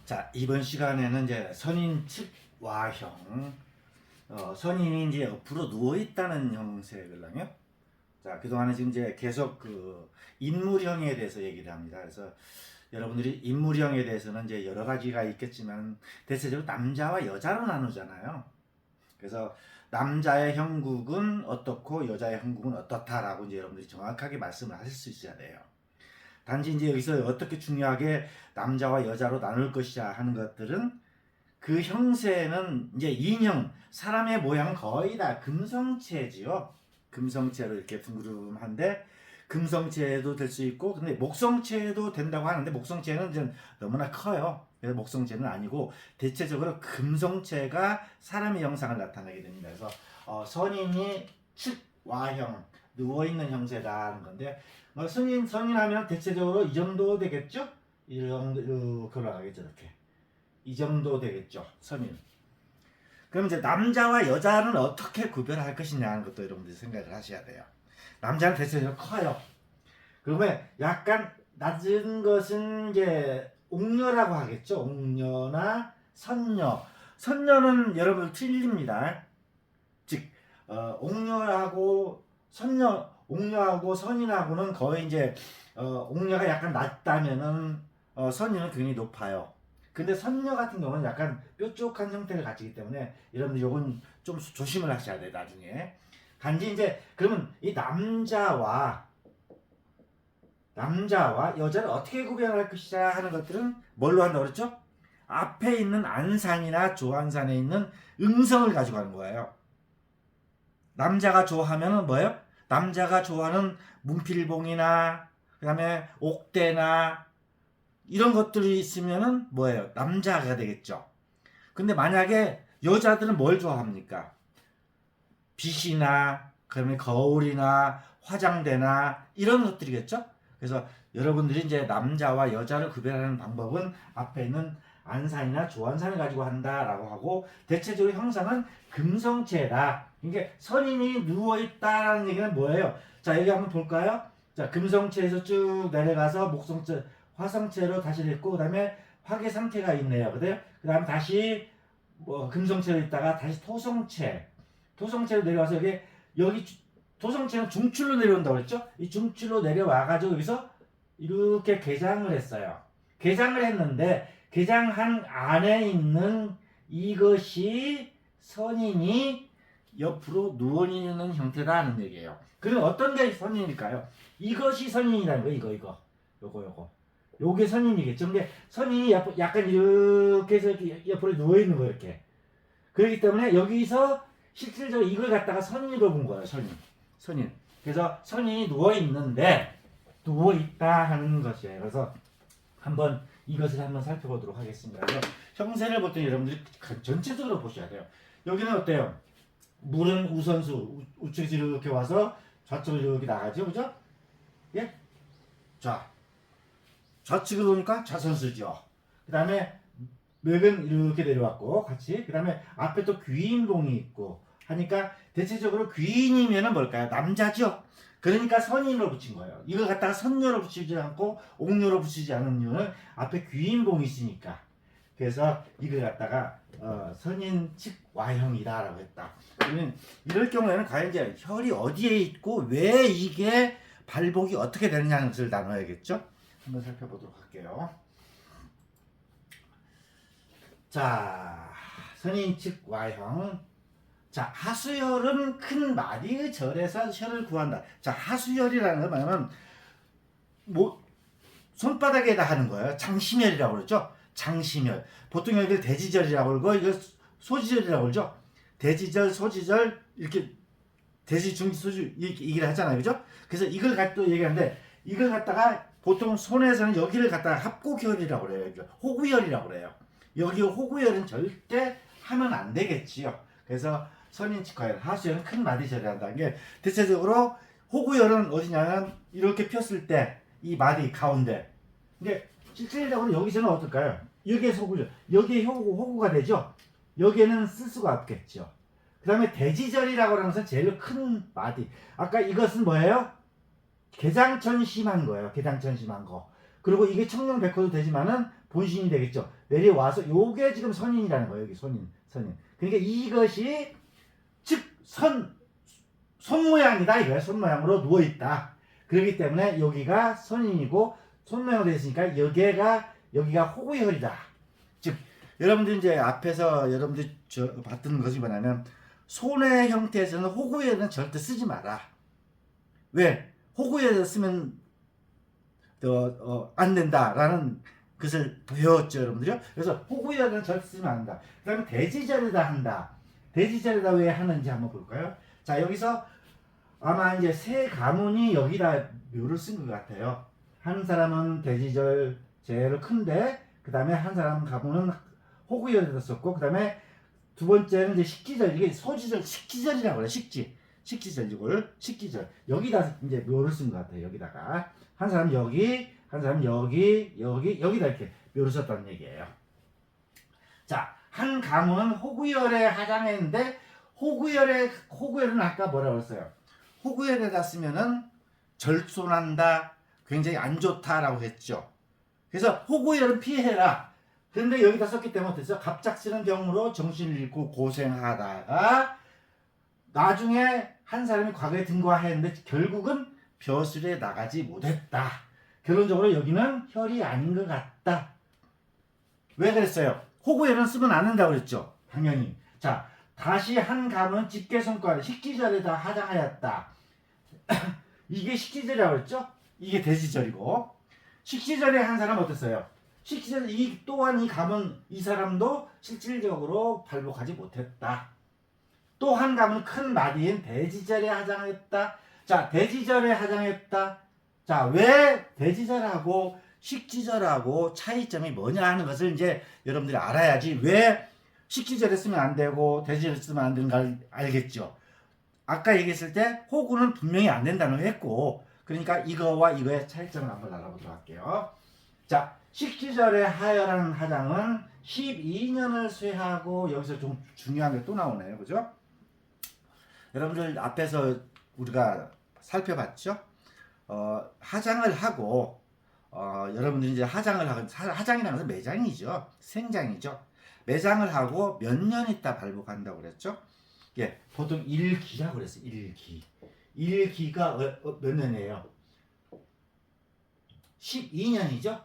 자, 이번 시간에는 이제 선인 측 와형, 선인이 이제 옆으로 누워 있다는 형태거든요. 자, 그동안에 지금 이제 계속 그 인물형에 대해서 얘기를 합니다. 그래서 여러분들이 인물형에 대해서는 이제 여러 가지가 있겠지만 대체적으로 남자와 여자로 나누잖아요. 그래서 남자의 형국은 어떻고 여자의 형국은 어떻다라고 이제 여러분들이 정확하게 말씀을 하실 수 있어야 돼요. 단지 이제 여기서 어떻게 중요하게 남자와 여자로 나눌 것이냐 하는 것들은 그 형세는 이제 인형, 사람의 모양은 거의 다 금성체지요. 금성체로 이렇게 둥그름한데 금성체도 될 수 있고, 근데 목성체도 된다고 하는데 목성체는 이제 너무나 커요. 그래서 목성체는 아니고 대체적으로 금성체가 사람의 형상을 나타내게 됩니다. 그래서 선인이 측와형, 누워있는 형세라는 건데, 선인하면 대체적으로 이 정도 되겠죠? 이 정도 걸어가겠죠, 이렇게. 이 정도 되겠죠, 선인. 그럼 이제 남자와 여자는 어떻게 구별할 것이냐는 것도 여러분들이 생각을 하셔야 돼요. 남자는 대체적으로 커요. 그러면 약간 낮은 것은 이제 옥녀라고 하겠죠. 옥녀나 선녀. 선녀는 여러분 틀립니다. 즉, 옥녀하고 선녀, 옥녀하고 선인하고는 거의 이제 옥녀가 약간 낮다면은 선인은 굉장히 높아요. 근데 선녀 같은 경우는 약간 뾰족한 형태를 가지기 때문에 여러분들 요건 좀 조심을 하셔야 돼요, 나중에. 단지 이제 그러면 이 남자와 여자를 어떻게 구별할 것이냐 하는 것들은 뭘로 한다고 그랬죠? 앞에 있는 안산이나 조안산에 있는 음성을 가지고 하는 거예요. 남자가 좋아하면은 뭐예요? 남자가 좋아하는 문필봉이나 그다음에 옥대나 이런 것들이 있으면은 뭐예요? 남자가 되겠죠. 근데 만약에 여자들은 뭘 좋아합니까? 빛이나 그다음에 거울이나 화장대나 이런 것들이겠죠. 그래서 여러분들이 이제 남자와 여자를 구별하는 방법은 앞에 있는 안산이나 조안산을 가지고 한다라고 하고, 대체적으로 형상은 금성체다. 이게 선인이 누워있다라는 얘기는 뭐예요? 자, 여기 한번 볼까요? 자, 금성체에서 쭉 내려가서 목성체, 화성체로 다시 됐고, 그 다음에 화계 상태가 있네요. 그 다음에 다시 금성체로 있다가 다시 토성체로 내려와서 여기 토성체는 중출로 내려온다고 그랬죠? 이 중출로 내려와가지고 여기서 이렇게 개장을 했어요. 개장을 했는데 개장한 안에 있는 이것이 선인이 옆으로 누워 있는 형태다는 얘기예요. 그럼 어떤 게 선인일까요? 이것이 선인이라는 거예요. 요게 선인이겠죠. 근데 선인이 약간 이렇게 해서 이렇게 옆으로 누워 있는 거예요, 이렇게. 그렇기 때문에 여기서 실질적으로 이걸 갖다가 선인으로 본 거예요, 선인. 그래서 선인이 누워 있는데 누워 있다 하는 것이에요. 그래서 한번 이것을 한번 살펴보도록 하겠습니다. 그래서 형세를 볼 때 여러분들이 전체적으로 보셔야 돼요. 여기는 어때요? 물은 우선수 우측에서 이렇게 와서 좌측으로 이렇게 나가죠, 그죠? 예? 자, 좌측으로 오니까 좌선수죠. 그 다음에 맥은 이렇게 내려왔고 같이, 그 다음에 앞에 또 귀인봉이 있고 하니까 대체적으로 귀인이면은 뭘까요? 남자죠. 그러니까 선인으로 붙인 거예요. 이걸 갖다가 선녀로 붙이지 않고 옥녀로 붙이지 않은 이유는 앞에 귀인봉이 있으니까. 그래서 이걸 갖다가 선인 측 와형이다라고 했다. 그러면 이럴 경우에는 과연 이제 혈이 어디에 있고 왜 이게 발복이 어떻게 되느냐는 것을 나눠야겠죠. 한번 살펴보도록 할게요. 자, 선인 측 와형. 자, 하수혈은 큰 마디의 절에서 혈을 구한다. 자, 하수혈이라는 건 뭐냐면 손바닥에다 하는 거예요. 장심혈이라고 그러죠. 장심혈. 보통 여기를 대지절이라고 그러고 이거 소지절이라고 그러죠. 대지절, 소지절 이렇게 대지, 중지, 소지 이렇게 얘기를 하잖아요, 그죠? 그래서 이걸 갖고 얘기하는데 이걸 갖다가 보통 손에서는 여기를 갖다가 합곡혈이라고 그래요. 호구혈이라고 그래요. 여기 호구혈은 절대 하면 안 되겠지요. 그래서 선인 측화혈, 하수혈은 큰 마디절이란다는 게 대체적으로 호구혈은 어디냐면 이렇게 폈을 때 이 마디 가운데. 근데 실질적으로 여기서는 어떨까요? 여기에서 호구절, 여기에 호구가 되죠. 여기에는 쓸 수가 없겠죠. 그 다음에 대지절이라고 하는 것은 제일 큰 마디. 아까 이것은 뭐예요? 개장천 심한 거예요. 개장천 심한 거. 그리고 이게 청룡백호도 되지만은 본신이 되겠죠. 내려와서 요게 지금 선인이라는 거예요. 여기 선인. 그러니까 이것이 즉 손 모양이다 이거야. 손 모양으로 누워 있다. 그렇기 때문에 여기가 선인이고 손 모양으로 되어 있으니까 여기가 호구열이다. 즉 여러분들 이제 앞에서 여러분들 봤던 것이 뭐냐면 손의 형태에서는 호구열은 절대 쓰지 마라. 왜? 호구열을 쓰면 안 된다라는 것을 배웠죠, 여러분들요. 그래서 호구열은 절대 쓰면 안 된다. 그 다음에 대지절에다 한다. 대지절에다 왜 하는지 한번 볼까요? 자, 여기서 아마 이제 세 가문이 여기다 묘를 쓴 것 같아요. 한 사람은 대지절 제일 큰데, 그 다음에 한 사람 가문은 호구열에다 썼고, 그 다음에 두 번째는 이제 식기절, 이게 소지절, 식기절이라고 그래요. 식기절 이걸 식기절 여기다 이제 묘를 쓴 것 같아요. 여기다가 한 사람 여기, 한 사람 여기다 이렇게 묘를 썼다는 얘기예요. 자, 한 가문은 호구열에 하장했는데 호구열은 아까 뭐라고 했어요? 호구열에다 쓰면은 절손한다, 굉장히 안 좋다라고 했죠. 그래서 호구열은 피해라. 그런데 여기다 썼기 때문에 어땠어? 갑작스런 병으로 정신을 잃고 고생하다가 나중에 한 사람이 과거에 등과했는데 결국은 벼슬에 나가지 못했다. 결론적으로 여기는 혈이 아닌 것 같다. 왜 그랬어요? 호구열은 쓰면 안 된다고 그랬죠. 당연히. 자, 다시 한 가문은 집계성과를 식기절에다 하장하였다. 이게 식기절이라고 그랬죠? 이게 대지절이고, 식기절에 한 사람은 어땠어요? 식기절 또한 이 가문 이 사람도 실질적으로 발복하지 못했다. 또 한 가문은 큰 마디인 대지절에 하장했다. 자, 대지절에 하장했다. 자, 왜 대지절하고 식지절하고 차이점이 뭐냐 하는 것을 이제 여러분들이 알아야지 왜 식지절에 쓰면 안 되고 대지절에 쓰면 안 되는 걸 알겠죠. 아까 얘기했을 때 호구는 분명히 안 된다는 걸 했고, 그러니까 이거와 이거의 차이점을 한번 알아보도록 할게요. 자, 식지절에 하여라는 하장은 12년을 쇠하고, 여기서 좀 중요한 게 또 나오네요. 그죠? 여러분들 앞에서 우리가 살펴봤죠? 하장을 하고, 여러분들이 이제 하장이라는 것은 매장이죠. 생장이죠. 매장을 하고 몇 년 있다 발복한다고 그랬죠? 예, 보통 1기라고 그랬어요. 1기. 1기가 몇 년이에요? 12년이죠?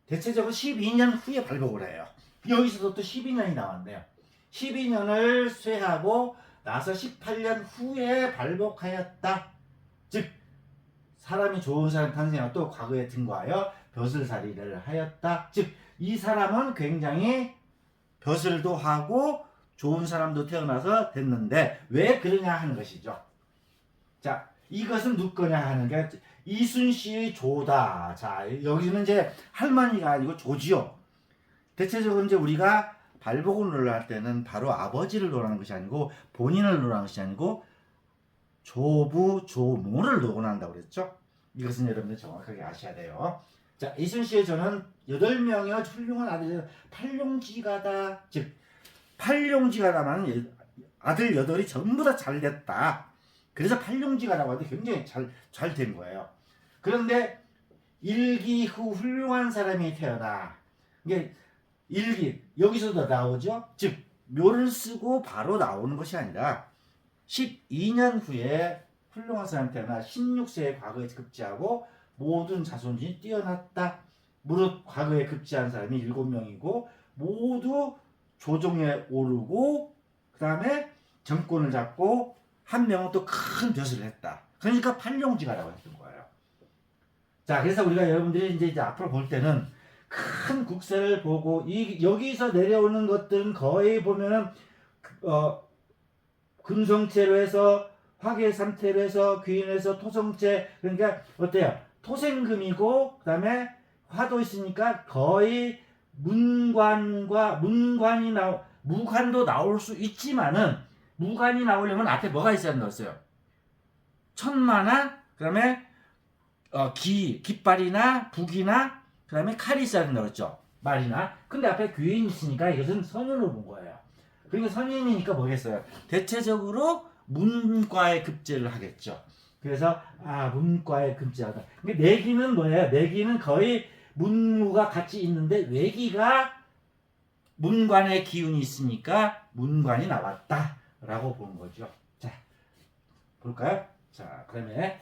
대체적으로 12년 후에 발복을 해요. 여기서도 또 12년이 나왔네요. 12년을 쇠하고 나서 18년 후에 발복하였다. 즉 사람이 좋은 사람 탄생하고 또 과거에 등과하여 벼슬살이를 하였다. 즉 이 사람은 굉장히 벼슬도 하고 좋은 사람도 태어나서 됐는데 왜 그러냐 하는 것이죠. 자, 이것은 누구 거냐 하는 게 이순씨의 조다. 자, 여기는 이제 할머니가 아니고 조지요. 대체적으로 이제 우리가 발복을 논할 때는 바로 아버지를 논하는 것이 아니고 본인을 논하는 것이 아니고 조부, 조모를 논한다고 그랬죠. 이것은 여러분들 정확하게 아셔야 돼요. 자, 이순씨의 조는 8명의 훌륭한 아들이 팔룡지가다. 즉 팔룡지가다는 아들 8이 전부 다 잘 됐다. 그래서 팔룡지가라고 하는데 굉장히 잘 된 거예요. 그런데 일기 후 훌륭한 사람이 태어나. 이게 일기 여기서도 나오죠. 즉 묘를 쓰고 바로 나오는 것이 아니라 12년 후에 훌륭한 사람이 태어나 16세에 과거에 급제하고 모든 자손이 뛰어났다. 무릇 과거에 급제한 사람이 7명이고 모두 조정에 오르고 그 다음에 정권을 잡고 한 명은 또 큰 벼슬을 했다. 그러니까 팔룡지가라고 했던 거예요. 자, 그래서 우리가 여러분들이 이제 앞으로 볼 때는 큰 국세를 보고 여기서 내려오는 것들은 거의 보면은 금성체로 해서 화계삼태로 해서 귀인에서 토성체, 그러니까 어때요? 토생금이고 그다음에 화도 있으니까 거의 무관도 나올 수 있지만은 무관이 나오려면 앞에 뭐가 있어야 한다고 했어요? 천마나 그다음에 깃발이나 북이나 그다음에 칼이 있어야 된다고 했죠. 말이나. 근데 앞에 귀인이 있으니까 이것은 선인으로 본 거예요. 그러니까 선인이니까 뭐겠어요? 대체적으로 문과에 급제를 하겠죠. 그래서 문과에 급제하다. 근데 내기는 뭐예요? 내기는 거의 문무가 같이 있는데 외기가 문관의 기운이 있으니까 문관이 나왔다라고 보는 거죠. 자, 볼까요? 자, 그러면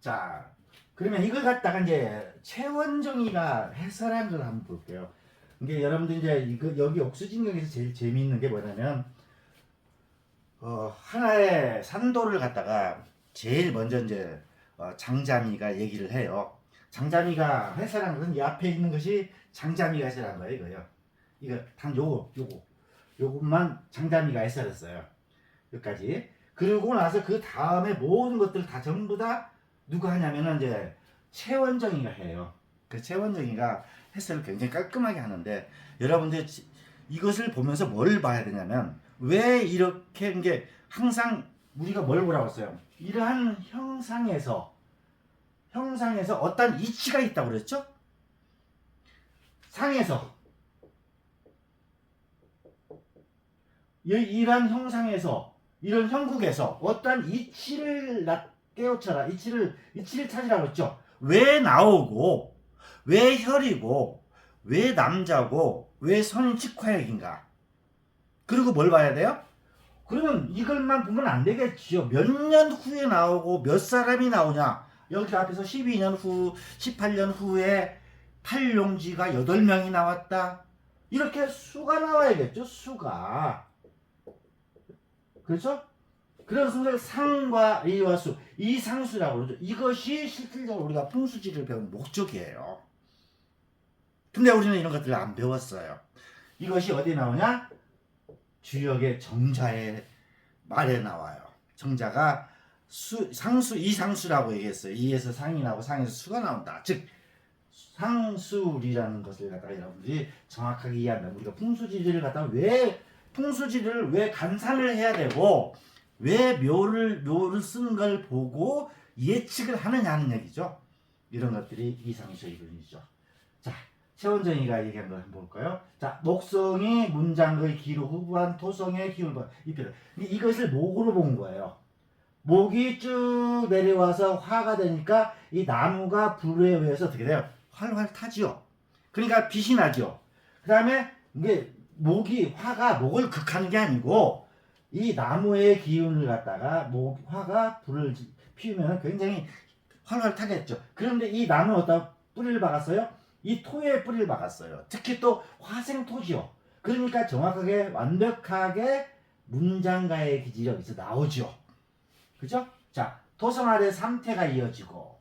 자, 그러면 이걸 갖다가 이제 최원정이가 해설한 걸 한번 볼게요. 이게 여러분들 이제 이거 여기 옥수진경에서 제일 재미있는 게 뭐냐면 하나의 산도를 갖다가 제일 먼저 이제 장자미가 얘기를 해요. 장자미가 해설한 것은 이 앞에 있는 것이 장자미가 해설한 거예요, 이거요. 이거 단 요것만 장자미가 해설했어요. 여기까지. 그러고 나서 그 다음에 모든 것들 다 전부 다 누가 하냐면은 이제 최원정이가 해요. 그 최원정이가 해설을 굉장히 깔끔하게 하는데 여러분들 이것을 보면서 뭘 봐야 되냐면 왜 이렇게 이게 항상 우리가 뭘 보라고 했어요? 이러한 형상에서 어떤 이치가 있다고 그랬죠? 상에서 이러한 형상에서 이런 형국에서 어떤 이치를 깨우쳐라. 이치를 찾으라고 했죠. 왜 나오고 왜 혈이고 왜 남자고 왜 선인 직화역인가? 그리고 뭘 봐야 돼요? 그러면 이걸만 보면 안 되겠지요. 몇 년 후에 나오고 몇 사람이 나오냐? 여기 앞에서 12년 후, 18년 후에 팔용지가 8명이 나왔다. 이렇게 수가 나와야겠죠. 수가. 그렇죠? 그런 순간 상과 이와 수, 이 상수라고 그러죠. 이것이 실질적으로 우리가 풍수지를 배우는 목적이에요. 근데 우리는 이런 것들을 안 배웠어요. 이것이 어디 나오냐? 주역의 정자의 말에 나와요. 정자가 상수, 이상수라고 얘기했어요. 이에서 상이 나오고 상에서 수가 나온다. 즉 상수리라는 것을 갖다가 여러분들이 정확하게 이해한다면 우리가 풍수지리를 갖다가 풍수지리를 왜 간산을 해야 되고 왜 묘를 쓰는 걸 보고 예측을 하느냐 하는 얘기죠. 이런 것들이 이상수의 이론이죠. 자, 최원정이가 얘기한 걸 한번 볼까요? 자, 목성이 문장의 기로 후부한 토성의 기울과 잎이다. 이것을 목으로 본 거예요. 목이 쭉 내려와서 화가 되니까 이 나무가 불에 의해서 어떻게 돼요? 활활 타지요. 그러니까 빛이 나죠. 그 다음에 이게 화가 목을 극하는 게 아니고 이 나무의 기운을 갖다가 화가 불을 피우면 굉장히 활활 타겠죠. 그런데 이 나무는 어디다 뿌리를 박았어요? 이 토에 뿌리를 박았어요. 특히 또 화생토지요. 그러니까 정확하게 완벽하게 문장가의 기질이 여기서 나오죠. 그죠? 자, 토성 아래 3태가 이어지고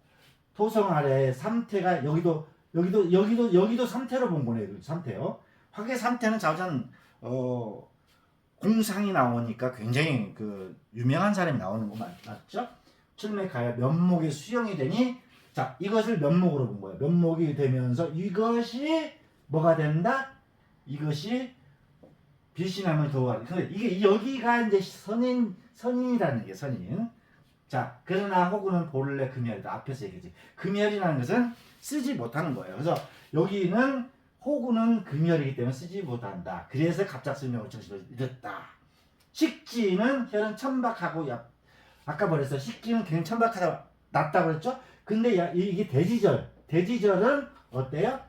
토성 아래 3태가 여기도 3태로 본 거네요. 3태요. 화계 3태는 자우전 공상이 나오니까 굉장히 그 유명한 사람이 나오는 거 맞죠? 출맥하여 면목이 수용이 되니 자, 이것을 면목으로 본 거예요. 면목이 되면서 이것이 뭐가 된다? 이것이 빛이남을 더하니. 근데 이게 여기가 이제 선인이라는 게 선인. 자, 그러나 호구는 본래 금혈이다. 앞에서 얘기했지. 금혈이라는 것은 쓰지 못하는 거예요. 그래서 여기는 호구는 금혈이기 때문에 쓰지 못한다. 그래서 갑작스러운 정신을 잃었다. 식지는 혈은 천박하고 아까 말했어. 식지는 그냥 천박하다 낫다고 그랬죠? 근데 이게 대지절은 어때요?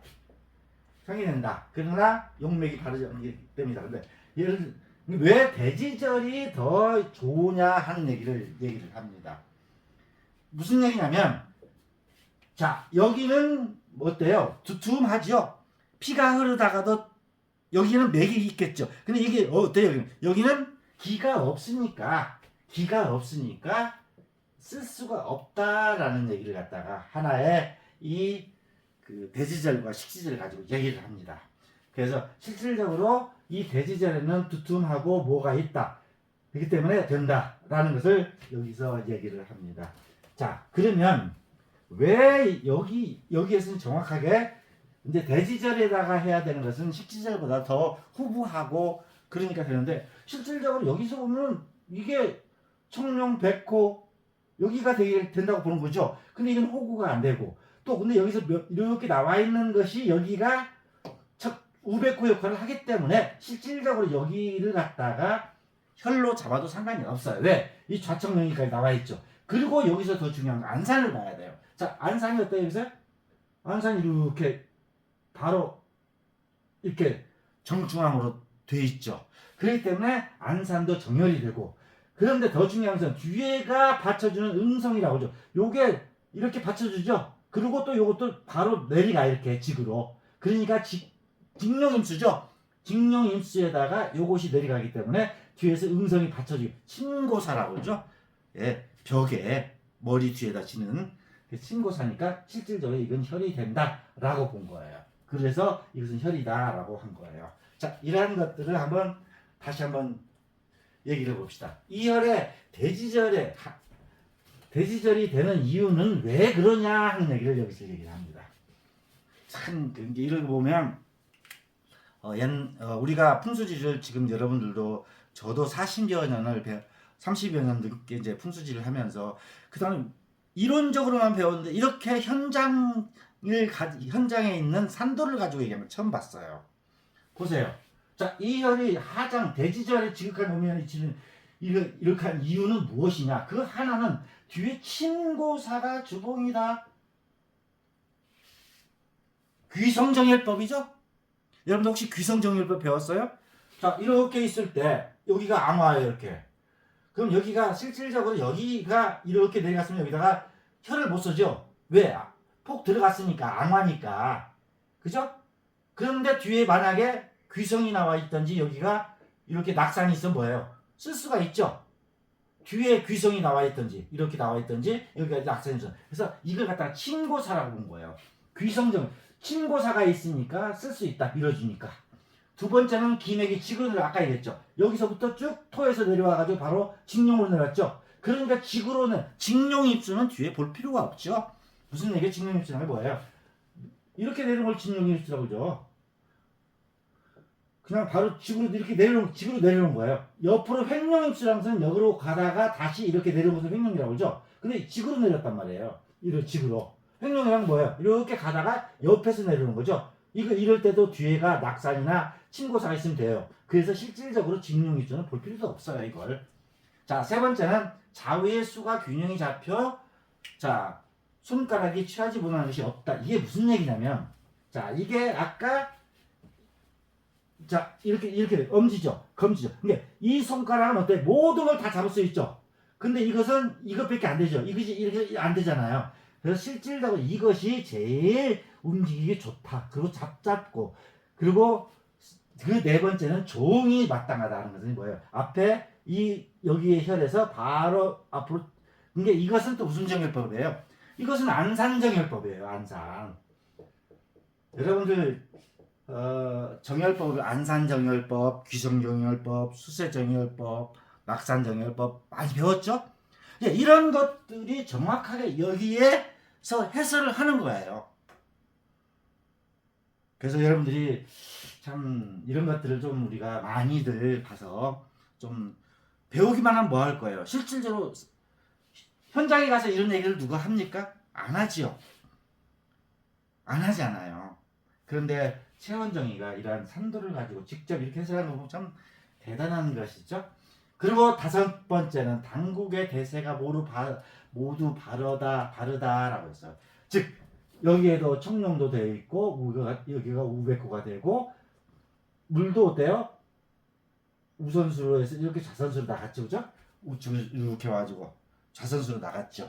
형이 된다. 그러나 용맥이 바르기 때문이다. 근데 얘를 왜 대지절이 더 좋으냐 하는 얘기를 합니다. 무슨 얘기냐면 자, 여기는 어때요? 두툼하죠? 피가 흐르다가도 여기는 맥이 있겠죠. 근데 이게 어때요? 여기는 기가 없으니까 쓸 수가 없다라는 얘기를 갖다가 하나의 그 대지절과 식지절을 가지고 얘기를 합니다. 그래서 실질적으로 이 대지절에는 두툼하고 뭐가 있다. 그렇기 때문에 된다라는 것을 여기서 얘기를 합니다. 자, 그러면 왜 여기에서는 정확하게 이제 대지절에다가 해야 되는 것은 식지절보다 더 후부하고 그러니까 되는데 실질적으로 여기서 보면 이게 청룡, 백호 여기가 된다고 보는 거죠. 근데 이건 호구가 안 되고 또 근데 여기서 이렇게 나와 있는 것이 여기가 우백호 역할을 하기 때문에 실질적으로 여기를 갖다가 혈로 잡아도 상관이 없어요. 왜? 이 좌청룡이까지 나와 있죠. 그리고 여기서 더 중요한 건 안산을 봐야 돼요. 자, 안산이 어때요, 여기서? 안산이 이렇게 바로 이렇게 정중앙으로 돼 있죠. 그렇기 때문에 안산도 정열이 되고, 그런데 더 중요한 것은 뒤에가 받쳐주는 음성이라고 하죠. 요게 이렇게 받쳐주죠. 그리고 또 요것도 바로 내리가 이렇게 직으로. 그러니까 직령임수죠. 직령임수에다가 요것이 내려가기 때문에 뒤에서 음성이 받쳐주기. 친고사라고 그러죠. 예, 벽에 머리 뒤에다 치는 친고사니까 실질적으로 이건 혈이 된다라고 본 거예요. 그래서 이것은 혈이다라고 한 거예요. 자, 이러한 것들을 다시 한번 얘기를 해봅시다. 이 혈에 대지절이 되는 이유는 왜 그러냐 하는 얘기를 여기서 얘기를 합니다. 참 이걸 보면 우리가 풍수지를 지금 여러분들도 저도 40여 년을 30여 년 넘게 이제 풍수지를 하면서 그다음에 이론적으로만 배웠는데 이렇게 현장에 있는 산도를 가지고 얘기하면 처음 봤어요. 보세요. 자, 이 혈이 하장 대지절에 지극한 음연이 치는 이렇게 한 이유는 무엇이냐? 그 하나는 뒤에 친고사가 주봉이다. 귀성정열법이죠? 여러분들 혹시 귀성정열법 배웠어요? 자, 이렇게 있을 때 여기가 암화예요, 이렇게. 그럼 여기가 실질적으로 여기가 이렇게 내려갔으면 여기다가 혈을 못 쓰죠? 왜? 폭 들어갔으니까, 암화니까. 그죠? 그런데 뒤에 만약에 귀성이 나와 있든지 여기가 이렇게 낙산이 있으면 뭐예요? 쓸 수가 있죠? 뒤에 귀성이 나와 있든지 이렇게 나와 있든지 여기가 낙산이 있어. 그래서 이걸 갖다가 친고사라고 본 거예요. 귀성정 친고사가 있으니까 쓸 수 있다. 밀어주니까. 두 번째는 기맥이 직으로 아까 얘기했죠. 여기서부터 쭉 토에서 내려와가지고 바로 직룡으로 내려왔죠. 그러니까 직으로는 직룡입수는 뒤에 볼 필요가 없죠. 무슨 얘기예요? 직룡입수는 뭐예요? 이렇게 내려온 걸 직룡입수라고 그러죠. 그냥 바로 직으로 내려온 거예요. 옆으로 횡령입수라는 것은 역으로 가다가 다시 이렇게 내려온 것을 횡령이라고 그러죠. 근데 직으로 내렸단 말이에요. 이런 직으로. 횡령이란 뭐예요? 이렇게 가다가 옆에서 내려오는 거죠. 이럴 때도 뒤에가 낙산이나 친고사가 있으면 돼요. 그래서 실질적으로 직룡입수는 볼 필요도 없어요, 이걸. 자, 세 번째는 좌우의 수가 균형이 잡혀 자, 손가락이 취하지 못하는 것이 없다. 이게 무슨 얘기냐면 자, 이게 아까 자, 이렇게 엄지죠. 검지죠. 근데 이 손가락은 어때? 모든 걸 다 잡을 수 있죠. 근데 이것은 이것밖에 안 되죠. 이것이 이렇게 안 되잖아요. 그래서 실질적으로 이것이 제일 움직이기 좋다. 그리고 잡고 그리고 그 네 번째는 종이 마땅하다는 것은 뭐예요? 앞에 여기에 혈에서 바로 앞으로 이것은 또 무슨 정열법이에요? 이것은 안산정열법이에요. 안산. 여러분들 정열법, 안산정열법, 귀성정열법, 수세정열법, 낙산정열법 많이 배웠죠? 이런 것들이 정확하게 여기에서 해설을 하는 거예요. 그래서 여러분들이 참 이런 것들을 좀 우리가 많이들 가서 좀 배우기만 하면 뭐 할 거예요? 실질적으로 현장에 가서 이런 얘기를 누가 합니까? 안 하지요. 안 하잖아요. 그런데 최원정이가 이러한 산도를 가지고 직접 이렇게 해설하는 거 보면 참 대단한 것이죠. 그리고 다섯 번째는 당국의 대세가 모두 바르다라고 했어요. 즉 여기에도 청룡도 되어 있고 여기가 우백호가 되고 물도 어때요? 우선수로 해서 이렇게 좌선수로 나갔죠, 그죠? 우측 이렇게 와가지고 좌선수로 나갔죠.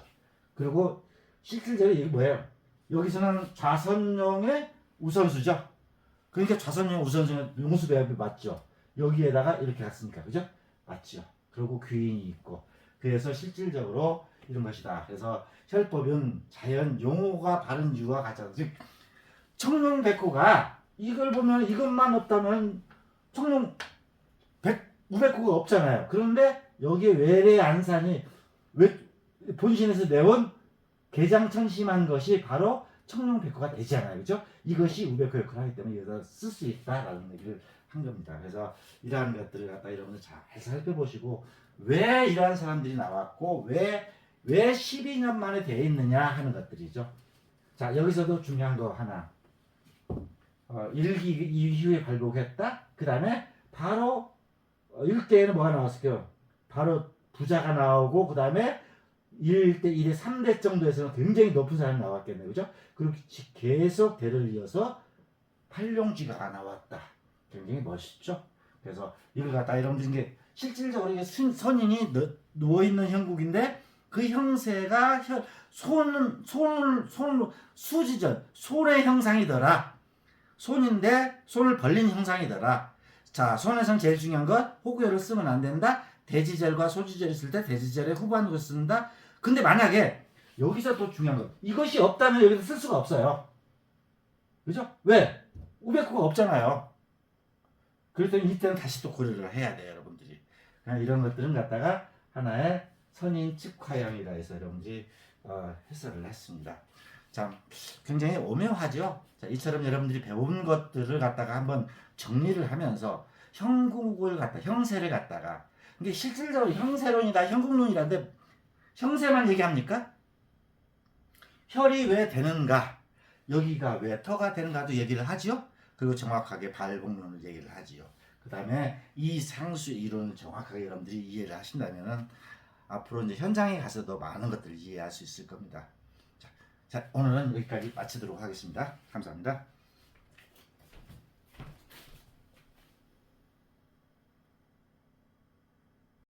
그리고 실질적으로 이게 뭐예요? 여기서는 좌선용의 우선수죠. 그러니까 좌선용 우선수는 용수배합이 맞죠. 여기에다가 이렇게 갔으니까, 그죠? 맞죠. 그리고 귀인이 있고. 그래서 실질적으로 이런 것이다. 그래서 혈법은 자연 용어가 바른 이유가 같잖아. 즉 청룡백호가 이걸 보면 이것만 없다면 청룡 우백호가 없잖아요. 그런데 여기에 외래 안산이 본신에서 내온 개장천심한 것이 바로 청룡백호가 되잖아요. 그죠? 이것이 우백호 역할을 하기 때문에 여기서 쓸 수 있다라는 얘기를 한 겁니다. 그래서 이러한 것들을 갖다 여러분들 잘 살펴보시고 왜 이러한 사람들이 나왔고 왜 12년 만에 되어 있느냐 하는 것들이죠. 자, 여기서도 중요한 거 하나. 일기 이후에 발복했다. 그 다음에 바로 일대에는 뭐가 나왔을까요? 바로 부자가 나오고 그 다음에 1대 1의 3대 정도에서는 굉장히 높은 사람이 나왔겠네요. 그죠? 그렇게 계속 대를 이어서 팔룡지가가 나왔다. 굉장히 멋있죠? 그래서 이걸 갖다 여러분들 이게 실질적으로 이게 선인이 누워있는 형국인데 그 형세가 수지전, 손의 형상이더라. 손인데 손을 벌린 형상이더라. 자, 손에선 제일 중요한 것 호구열을 쓰면 안 된다. 대지절과 소지절 있을 때 대지절에 후반으로 쓴다. 근데 만약에 여기서 또 중요한 것 이것이 없다면 여기서 쓸 수가 없어요. 그죠? 왜? 우백구가 없잖아요. 그랬더니 이때는 다시 또 고려를 해야 돼요, 여러분들이. 이런 것들은 갖다가 하나의 선인 측화형이라 해서 여러분들이 해설을 했습니다. 참 굉장히 오묘하죠. 자, 이처럼 여러분들이 배운 것들을 갖다가 한번 정리를 하면서 형국을 갖다 형세를 갖다가 이게 실질적으로 형세론이다, 형국론이라는데 형세만 얘기합니까? 혈이 왜 되는가? 여기가 왜 터가 되는가도 얘기를 하지요. 그리고 정확하게 발복론을 얘기를 하지요. 그 다음에 이 상수 이론을 정확하게 여러분들이 이해를 하신다면은 앞으로 이제 현장에 가서도 많은 것들을 이해할 수 있을 겁니다. 자, 오늘은 여기까지 마치도록 하겠습니다. 감사합니다.